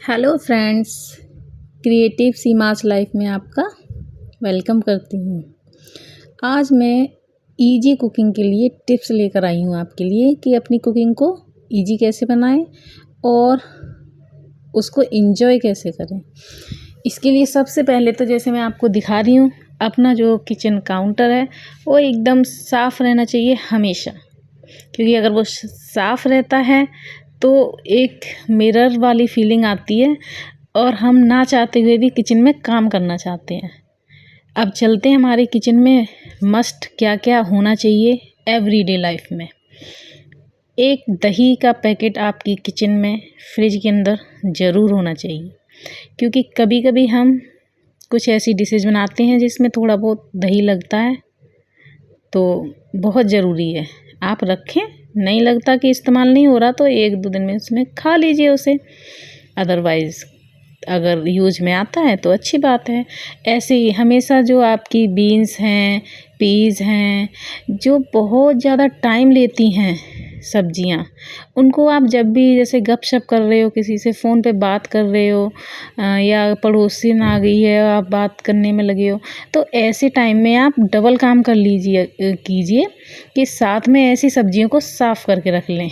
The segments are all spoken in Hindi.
Hello friends, creative Seema's life में आपका वेलकम करती हूँ। आज मैं इजी कुकिंग के लिए टिप्स लेकर आई हूँ आपके लिए कि अपनी कुकिंग को इजी कैसे बनाएं और उसको एंजॉय कैसे करें। इसके लिए सबसे पहले तो जैसे मैं आपको दिखा रही हूँ, अपना जो किचन काउंटर है वो एकदम साफ़ रहना चाहिए हमेशा, क्योंकि अगर वो साफ़ रहता है तो एक मिरर वाली फीलिंग आती है और हम ना चाहते हुए भी किचन में काम करना चाहते हैं। अब चलते हैं हमारे किचन में मस्ट क्या क्या होना चाहिए एवरीडे लाइफ में। एक दही का पैकेट आपकी किचन में फ्रिज के अंदर ज़रूर होना चाहिए, क्योंकि कभी कभी हम कुछ ऐसी डिशेज़ बनाते हैं जिसमें थोड़ा बहुत दही लगता है, तो बहुत ज़रूरी है आप रखें। नहीं लगता कि इस्तेमाल नहीं हो रहा तो 1-2 दिन में उसमें खा लीजिए उसे, अदरवाइज़ अगर यूज में आता है तो अच्छी बात है। ऐसे ही हमेशा जो आपकी बीन्स हैं, पीज़ हैं, जो बहुत ज़्यादा टाइम लेती हैं सब्जियां, उनको आप जब भी जैसे गपशप कर रहे हो, किसी से फ़ोन पे बात कर रहे हो या पड़ोसी आ गई है आप बात करने में लगे हो, तो ऐसे टाइम में आप डबल काम कर कीजिए कि साथ में ऐसी सब्जियों को साफ़ करके रख लें।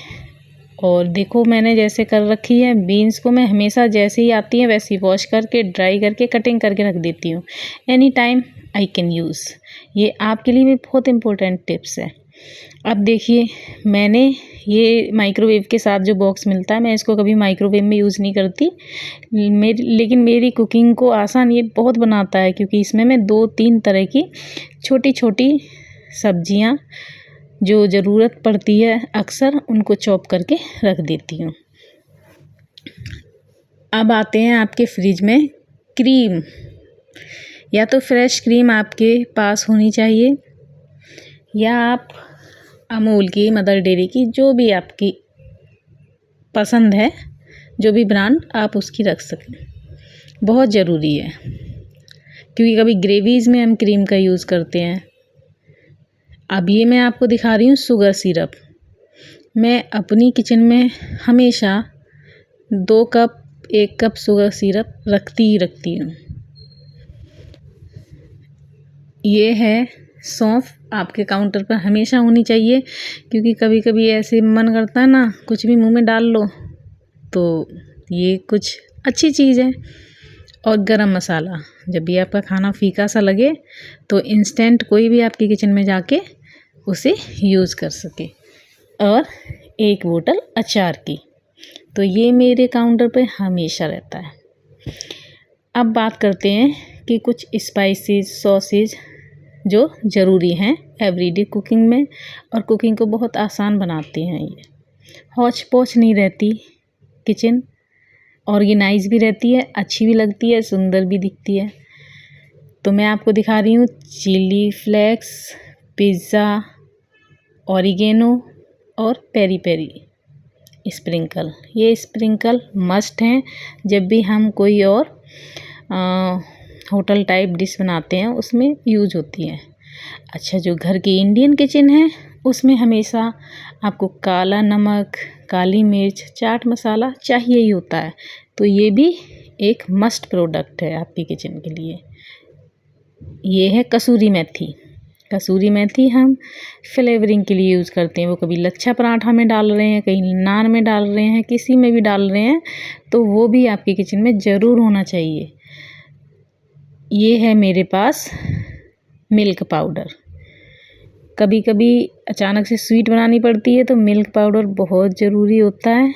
और देखो मैंने जैसे कर रखी है, बीन्स को मैं हमेशा जैसे ही आती है वैसे ही वॉश करके ड्राई करके कटिंग करके रख देती हूँ। Any time I can use. ये आपके लिए भी बहुत इम्पोर्टेंट टिप्स है। अब देखिए, मैंने ये माइक्रोवेव के साथ जो बॉक्स मिलता है, मैं इसको कभी माइक्रोवेव में यूज़ नहीं करती। लेकिन मेरी कुकिंग को आसान ये बहुत बनाता है, क्योंकि इसमें मैं 2-3 तरह की छोटी छोटी सब्जियाँ जो ज़रूरत पड़ती है अक्सर, उनको चॉप करके रख देती हूँ। अब आते हैं आपके फ्रिज में क्रीम। या तो फ्रेश क्रीम आपके पास होनी चाहिए, या आप अमूल की, मदर डेयरी की, जो भी आपकी पसंद है, जो भी ब्रांड आप उसकी रख सकें, बहुत ज़रूरी है। क्योंकि कभी ग्रेवीज़ में हम क्रीम का यूज़ करते हैं। अब ये मैं आपको दिखा रही हूँ शुगर सिरप। मैं अपनी किचन में हमेशा 2 कप 1 कप शुगर सिरप रखती हूँ। ये है सौंफ, आपके काउंटर पर हमेशा होनी चाहिए, क्योंकि कभी कभी ऐसे मन करता है ना कुछ भी मुंह में डाल लो, तो ये कुछ अच्छी चीज़ है। और गरम मसाला, जब भी आपका खाना फीका सा लगे तो इंस्टेंट कोई भी आपकी किचन में जाके उसे यूज़ कर सके। और 1 बोतल अचार की, तो ये मेरे काउंटर पे हमेशा रहता है। अब बात करते हैं कि कुछ स्पाइसेस, सॉसेज जो ज़रूरी हैं एवरीडे कुकिंग में, और कुकिंग को बहुत आसान बनाते हैं। ये हौच पौच नहीं रहती किचन, ऑर्गेनाइज भी रहती है, अच्छी भी लगती है, सुंदर भी दिखती है। तो मैं आपको दिखा रही हूँ चिली फ्लेक्स, पिज़्ज़ा, ऑरिगेनो और पेरी पेरी स्प्रिंकल। ये स्प्रिंकल मस्ट हैं जब भी हम कोई और होटल टाइप डिश बनाते हैं, उसमें यूज होती है। अच्छा, जो घर की इंडियन किचन है उसमें हमेशा आपको काला नमक, काली मिर्च, चाट मसाला चाहिए ही होता है, तो ये भी एक मस्ट प्रोडक्ट है आपकी किचन के लिए। ये है कसूरी मेथी। कसूरी मेथी हम फ्लेवरिंग के लिए यूज़ करते हैं। वो कभी लच्छा पराठा में डाल रहे हैं, कहीं नान में डाल रहे हैं, किसी में भी डाल रहे हैं, तो वो भी आपकी किचन में ज़रूर होना चाहिए। ये है मेरे पास मिल्क पाउडर। कभी कभी अचानक से स्वीट बनानी पड़ती है तो मिल्क पाउडर बहुत ज़रूरी होता है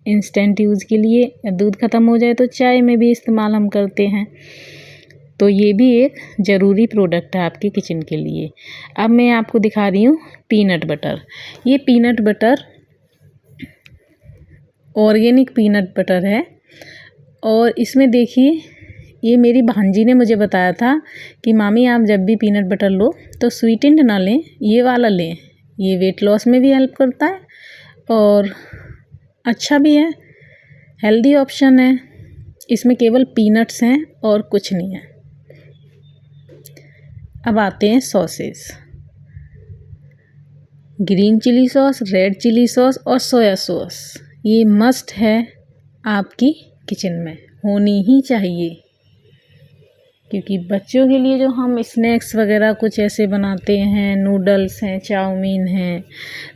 इंस्टेंट यूज़ के लिए। या दूध ख़त्म हो जाए तो चाय में भी इस्तेमाल हम करते हैं, तो ये भी एक ज़रूरी प्रोडक्ट है आपके किचन के लिए। अब मैं आपको दिखा रही हूँ पीनट बटर। ये peanut butter organic peanut butter है, और इसमें देखिए, ये मेरी भांजी ने मुझे बताया था कि मामी आप जब भी पीनट बटर लो तो स्वीटेंड ना लें, ये वाला लें। ये वेट लॉस में भी हेल्प करता है और अच्छा भी है, हेल्दी ऑप्शन है। इसमें केवल पीनट्स हैं और कुछ नहीं है। अब आते हैं sauces. Green chilli sauce, red chilli sauce और सोया सॉस, ये मस्ट है आपकी किचन में होनी ही चाहिए, क्योंकि बच्चों के लिए जो हम स्नैक्स वगैरह कुछ ऐसे बनाते हैं, नूडल्स हैं, चाउमीन हैं,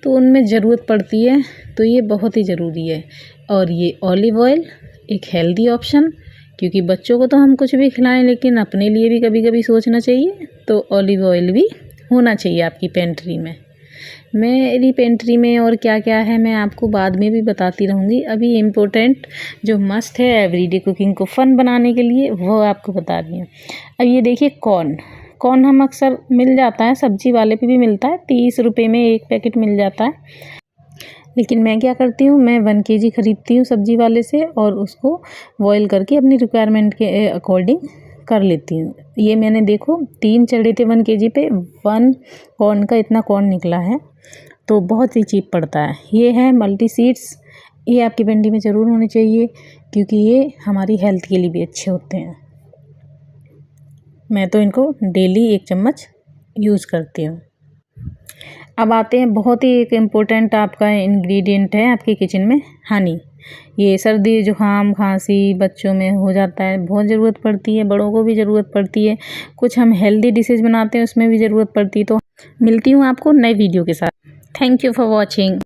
तो उनमें ज़रूरत पड़ती है, तो ये बहुत ही ज़रूरी है। और ये ऑलिव ऑयल एक हेल्दी ऑप्शन, क्योंकि बच्चों को तो हम कुछ भी खिलाएं लेकिन अपने लिए भी कभी कभी सोचना चाहिए, तो ऑलिव ऑयल भी होना चाहिए आपकी पेंट्री में। मेरी पेंट्री में और क्या क्या है मैं आपको बाद में भी बताती रहूँगी। अभी इम्पोर्टेंट जो मस्ट है एवरीडे कुकिंग को फ़न बनाने के लिए वो आपको बता रही हूँ। अब ये देखिए कॉर्न हम अक्सर मिल जाता है, सब्जी वाले पे भी मिलता है, 30 रुपये में एक पैकेट मिल जाता है। लेकिन मैं क्या करती हूँ, मैं 1 kg ख़रीदती हूँ सब्जी वाले से और उसको बॉईल करके अपनी रिक्वायरमेंट के अकॉर्डिंग कर लेती हूँ। ये मैंने देखो 3 चढ़े थे 1 kg पे, 1 कॉर्न का इतना कॉर्न निकला है, तो बहुत ही चीप पड़ता है। ये है मल्टी सीड्स, ये आपकी भिंडी में ज़रूर होने चाहिए क्योंकि ये हमारी हेल्थ के लिए भी अच्छे होते हैं। मैं तो इनको डेली 1 चम्मच यूज़ करती हूँ। अब आते हैं बहुत ही एक इम्पोर्टेंट आपका इंग्रेडिएंट है आपके किचन में, हनी। ये सर्दी जुकाम खांसी बच्चों में हो जाता है, बहुत ज़रूरत पड़ती है, बड़ों को भी ज़रूरत पड़ती है। कुछ हम हेल्दी डिशेज़ बनाते हैं उसमें भी ज़रूरत पड़ती है। तो मिलती हूँ आपको नए वीडियो के साथ। Thank you for watching.